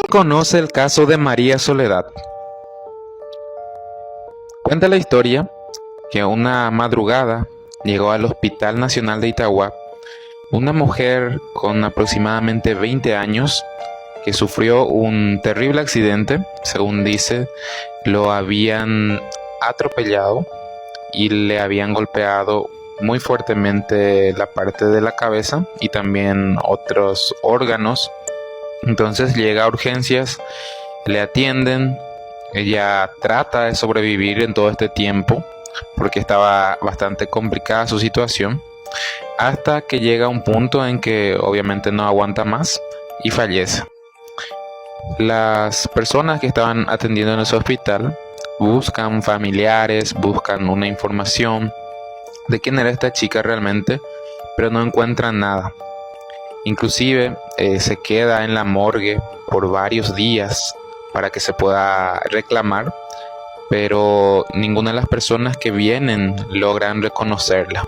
Conoce el caso de María Soledad. Cuenta la historia que una madrugada llegó al Hospital Nacional de Itagua una mujer con aproximadamente 20 años que sufrió un terrible accidente. Según dice, lo habían atropellado y le habían golpeado muy fuertemente la parte de la cabeza y también otros órganos. Entonces llega a urgencias, le atienden, ella trata de sobrevivir en todo este tiempo porque estaba bastante complicada su situación, hasta que llega un punto en que obviamente no aguanta más y fallece. Las personas que estaban atendiendo en ese hospital buscan familiares, buscan una información de quién era esta chica realmente, pero no encuentran nada. Inclusive se queda en la morgue por varios días para que se pueda reclamar, pero ninguna de las personas que vienen logran reconocerla.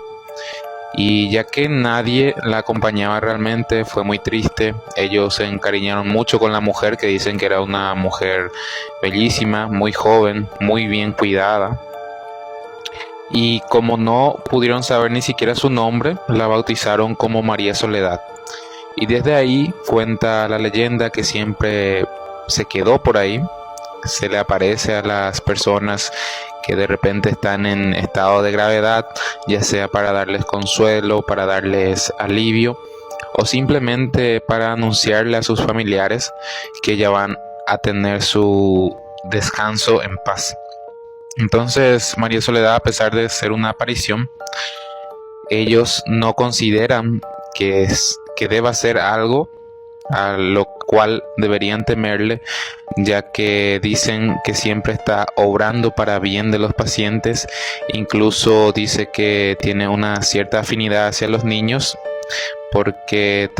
Y ya que nadie la acompañaba realmente, fue muy triste. Ellos se encariñaron mucho con la mujer, que dicen que era una mujer bellísima, muy joven, muy bien cuidada. Y como no pudieron saber ni siquiera su nombre, la bautizaron como María Soledad. Y desde ahí cuenta la leyenda que siempre se quedó por ahí. Se le aparece a las personas que de repente están en estado de gravedad, ya sea para darles consuelo, para darles alivio o simplemente para anunciarle a sus familiares que ya van a tener su descanso en paz. Entonces María Soledad, a pesar de ser una aparición, ellos no consideran que deba ser algo a lo cual deberían temerle, ya que dicen que siempre está obrando para bien de los pacientes. Incluso dice que tiene una cierta afinidad hacia los niños, porque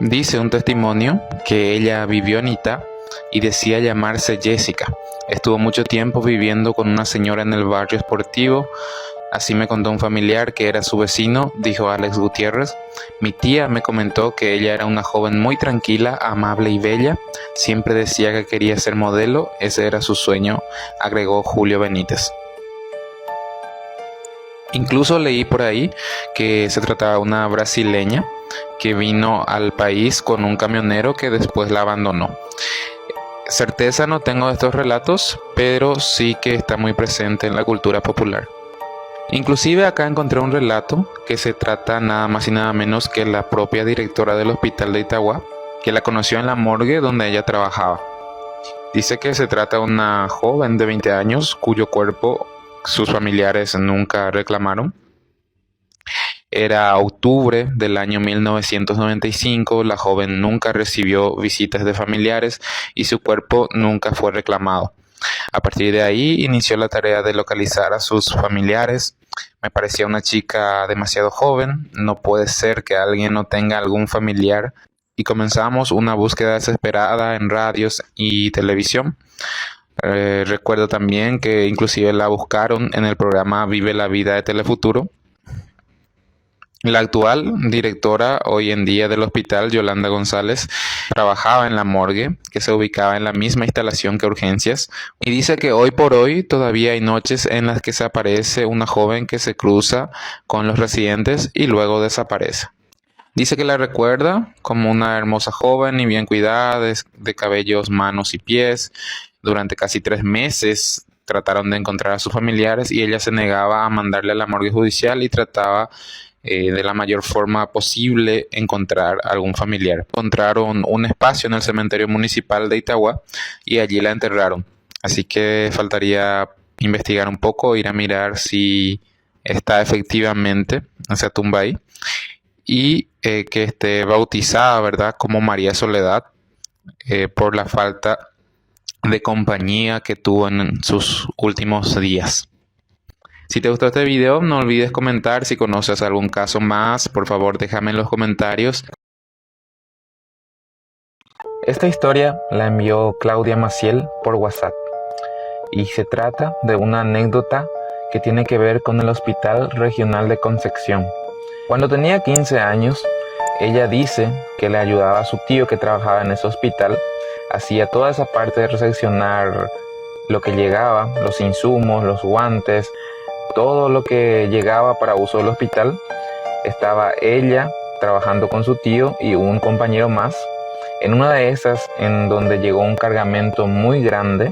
dice un testimonio que ella vivió en Itá y decía llamarse Jessica. Estuvo mucho tiempo viviendo con una señora en el barrio esportivo. Así me contó un familiar que era su vecino, dijo Alex Gutiérrez. Mi tía me comentó que ella era una joven muy tranquila, amable y bella. Siempre decía que quería ser modelo, ese era su sueño, agregó Julio Benítez. Incluso leí por ahí que se trataba de una brasileña que vino al país con un camionero que después la abandonó. Certeza no tengo de estos relatos, pero sí que está muy presente en la cultura popular. Inclusive acá encontré un relato que se trata nada más y nada menos que la propia directora del hospital de Itagua, que la conoció en la morgue donde ella trabajaba. Dice que se trata de una joven de 20 años cuyo cuerpo sus familiares nunca reclamaron. Era octubre del año 1995, la joven nunca recibió visitas de familiares y su cuerpo nunca fue reclamado. A partir de ahí inició la tarea de localizar a sus familiares. Me parecía una chica demasiado joven, no puede ser que alguien no tenga algún familiar, y comenzamos una búsqueda desesperada en radios y televisión. Recuerdo también que inclusive la buscaron en el programa Vive la Vida de Telefuturo. La actual directora hoy en día del hospital, Yolanda González, trabajaba en la morgue, que se ubicaba en la misma instalación que urgencias, y dice que hoy por hoy todavía hay noches en las que se aparece una joven que se cruza con los residentes y luego desaparece. Dice que la recuerda como una hermosa joven y bien cuidada, de cabellos, manos y pies. Durante casi 3 meses trataron de encontrar a sus familiares y ella se negaba a mandarle a la morgue judicial y trataba de la mayor forma posible encontrar algún familiar. Encontraron un espacio en el cementerio municipal de Itagua y allí la enterraron. Así que faltaría investigar un poco, ir a mirar si está efectivamente esa tumba ahí y que esté bautizada, ¿verdad?, como María Soledad, por la falta de compañía que tuvo en sus últimos días. Si te gustó este video, no olvides comentar. Si conoces algún caso más, por favor déjame en los comentarios. Esta historia la envió Claudia Maciel por WhatsApp y se trata de una anécdota que tiene que ver con el Hospital Regional de Concepción. Cuando tenía 15 años, ella dice que le ayudaba a su tío que trabajaba en ese hospital hacía toda esa parte de recepcionar lo que llegaba, los insumos, los guantes, todo lo que llegaba para uso del hospital. Estaba ella trabajando con su tío y un compañero más. En una de esas, en donde llegó un cargamento muy grande,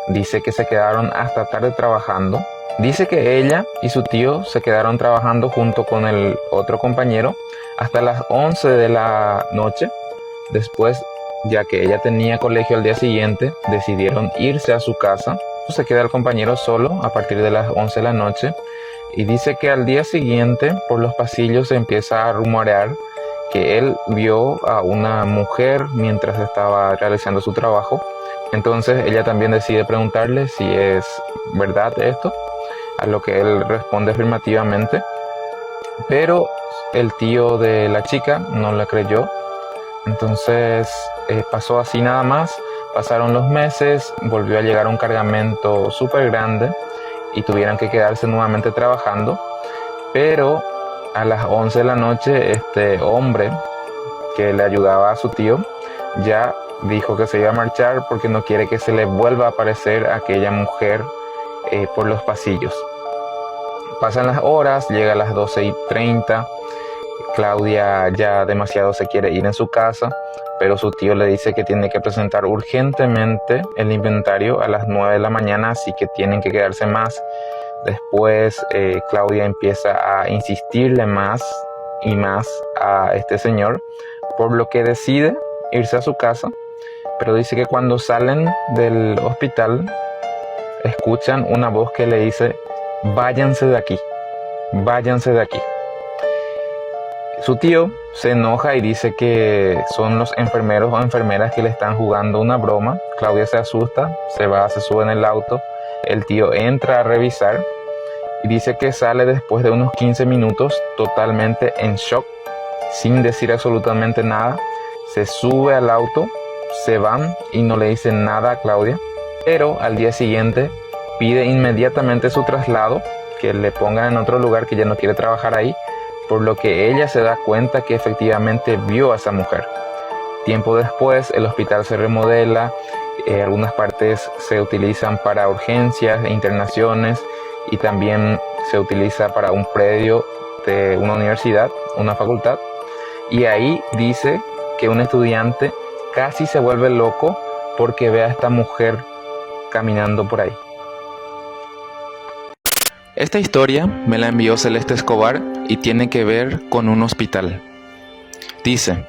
dice que se quedaron hasta tarde trabajando. Dice que ella y su tío se quedaron trabajando junto con el otro compañero hasta las 11 de la noche. Después, ya que ella tenía colegio al día siguiente, decidieron irse a su casa. Se queda el compañero solo a partir de las 11 de la noche y dice que al día siguiente por los pasillos se empieza a rumorear que él vio a una mujer mientras estaba realizando su trabajo. Entonces ella también decide preguntarle si es verdad esto, a lo que él responde afirmativamente, pero el tío de la chica no le creyó. Entonces pasó así nada más, pasaron los meses, volvió a llegar un cargamento súper grande y tuvieron que quedarse nuevamente trabajando, pero a las 11 de la noche este hombre que le ayudaba a su tío ya dijo que se iba a marchar porque no quiere que se le vuelva a aparecer aquella mujer por los pasillos. Pasan las horas, llega a las 12:30, Claudia ya demasiado se quiere ir en su casa, pero su tío le dice que tiene que presentar urgentemente el inventario a las 9 de la mañana, así que tienen que quedarse más. Después Claudia empieza a insistirle más y más a este señor, por lo que decide irse a su casa, pero dice que cuando salen del hospital escuchan una voz que le dice: váyanse de aquí, váyanse de aquí. Su tío se enoja y dice que son los enfermeros o enfermeras que le están jugando una broma. Claudia se asusta, se va, se sube en el auto. El tío entra a revisar y dice que sale después de unos 15 minutos totalmente en shock, sin decir absolutamente nada. Se sube al auto, se van y no le dicen nada a Claudia. Pero al día siguiente pide inmediatamente su traslado, que le pongan en otro lugar, que ya no quiere trabajar ahí, por lo que ella se da cuenta que efectivamente vio a esa mujer. Tiempo después el hospital se remodela, algunas partes se utilizan para urgencias e internaciones y también se utiliza para un predio de una universidad, una facultad, y ahí dice que un estudiante casi se vuelve loco porque ve a esta mujer caminando por ahí. Esta historia me la envió Celeste Escobar y tiene que ver con un hospital. Dice: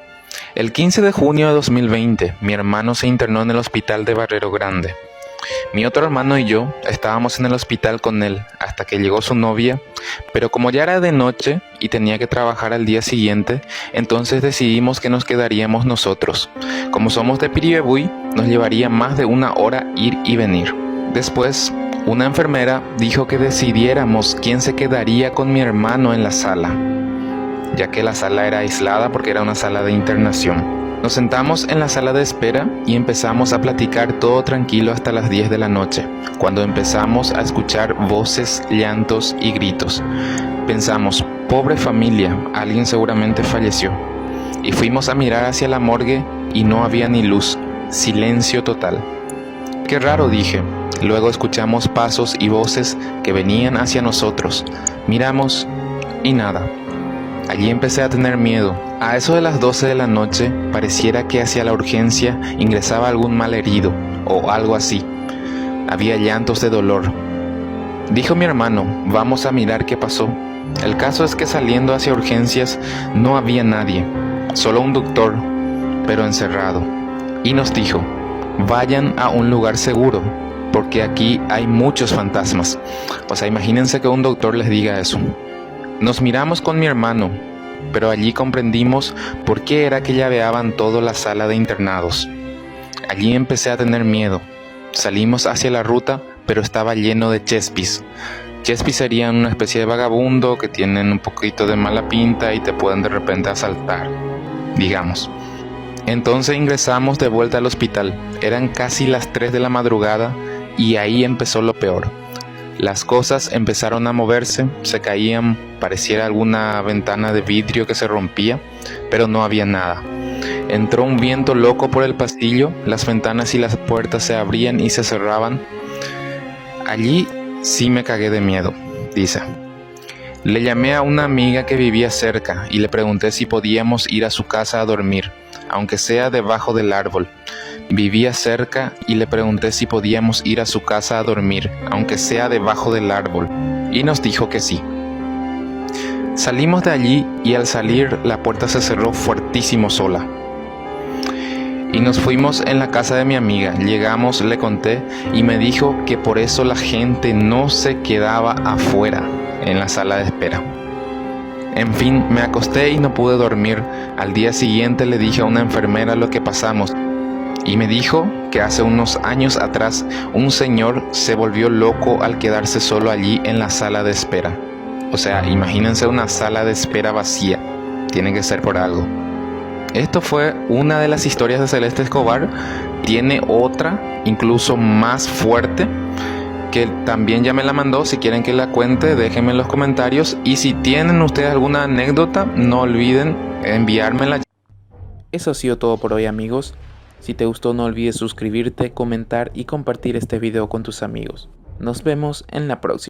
el 15 de junio de 2020, mi hermano se internó en el hospital de Barrero Grande. Mi otro hermano y yo estábamos en el hospital con él hasta que llegó su novia, pero como ya era de noche y tenía que trabajar al día siguiente, entonces decidimos que nos quedaríamos nosotros. Como somos de Piribebuy, nos llevaría más de una hora ir y venir. Después, una enfermera dijo que decidiéramos quién se quedaría con mi hermano en la sala, ya que la sala era aislada porque era una sala de internación. Nos sentamos en la sala de espera y empezamos a platicar todo tranquilo hasta las 10 de la noche, cuando empezamos a escuchar voces, llantos y gritos. Pensamos: pobre familia, alguien seguramente falleció. Y fuimos a mirar hacia la morgue y no había ni luz, silencio total. Qué raro, dije. Luego escuchamos pasos y voces que venían hacia nosotros. Miramos y nada. Allí empecé a tener miedo. A eso de las 12 de la noche, pareciera que hacia la urgencia ingresaba algún malherido o algo así. Había llantos de dolor. Dijo mi hermano: vamos a mirar qué pasó. El caso es que saliendo hacia urgencias no había nadie, solo un doctor, pero encerrado. Y nos dijo: vayan a un lugar seguro, porque aquí hay muchos fantasmas. O sea, imagínense que un doctor les diga eso. Nos miramos con mi hermano, pero allí comprendimos por qué era que llaveaban toda la sala de internados. Allí empecé a tener miedo. Salimos hacia la ruta, pero estaba lleno de chespis. Chespis serían una especie de vagabundo que tienen un poquito de mala pinta y te pueden de repente asaltar, digamos. Entonces ingresamos de vuelta al hospital. Eran casi las 3 de la madrugada y ahí empezó lo peor. Las cosas empezaron a moverse, se caían, pareciera alguna ventana de vidrio que se rompía, pero no había nada. Entró un viento loco por el pasillo, las ventanas y las puertas se abrían y se cerraban. Allí sí me cagué de miedo, dice. Le llamé a una amiga que vivía cerca y le pregunté si podíamos ir a su casa a dormir, aunque sea debajo del árbol. Vivía cerca y le pregunté si podíamos ir a su casa a dormir, aunque sea debajo del árbol, y nos dijo que sí. Salimos de allí y al salir la puerta se cerró fuertísimo sola. Y nos fuimos en la casa de mi amiga. Llegamos, le conté y me dijo que por eso la gente no se quedaba afuera en la sala de espera. En fin, me acosté y no pude dormir. Al día siguiente le dije a una enfermera lo que pasamos y me dijo que hace unos años atrás un señor se volvió loco al quedarse solo allí en la sala de espera. O sea, imagínense una sala de espera vacía. Tiene que ser por algo. Esto fue una de las historias de Celeste Escobar. Tiene otra, incluso más fuerte, que también ya me la mandó. Si quieren que la cuente, déjenme en los comentarios. Y si tienen ustedes alguna anécdota, no olviden enviármela. Eso ha sido todo por hoy, amigos. Si te gustó, no olvides suscribirte, comentar y compartir este video con tus amigos. Nos vemos en la próxima.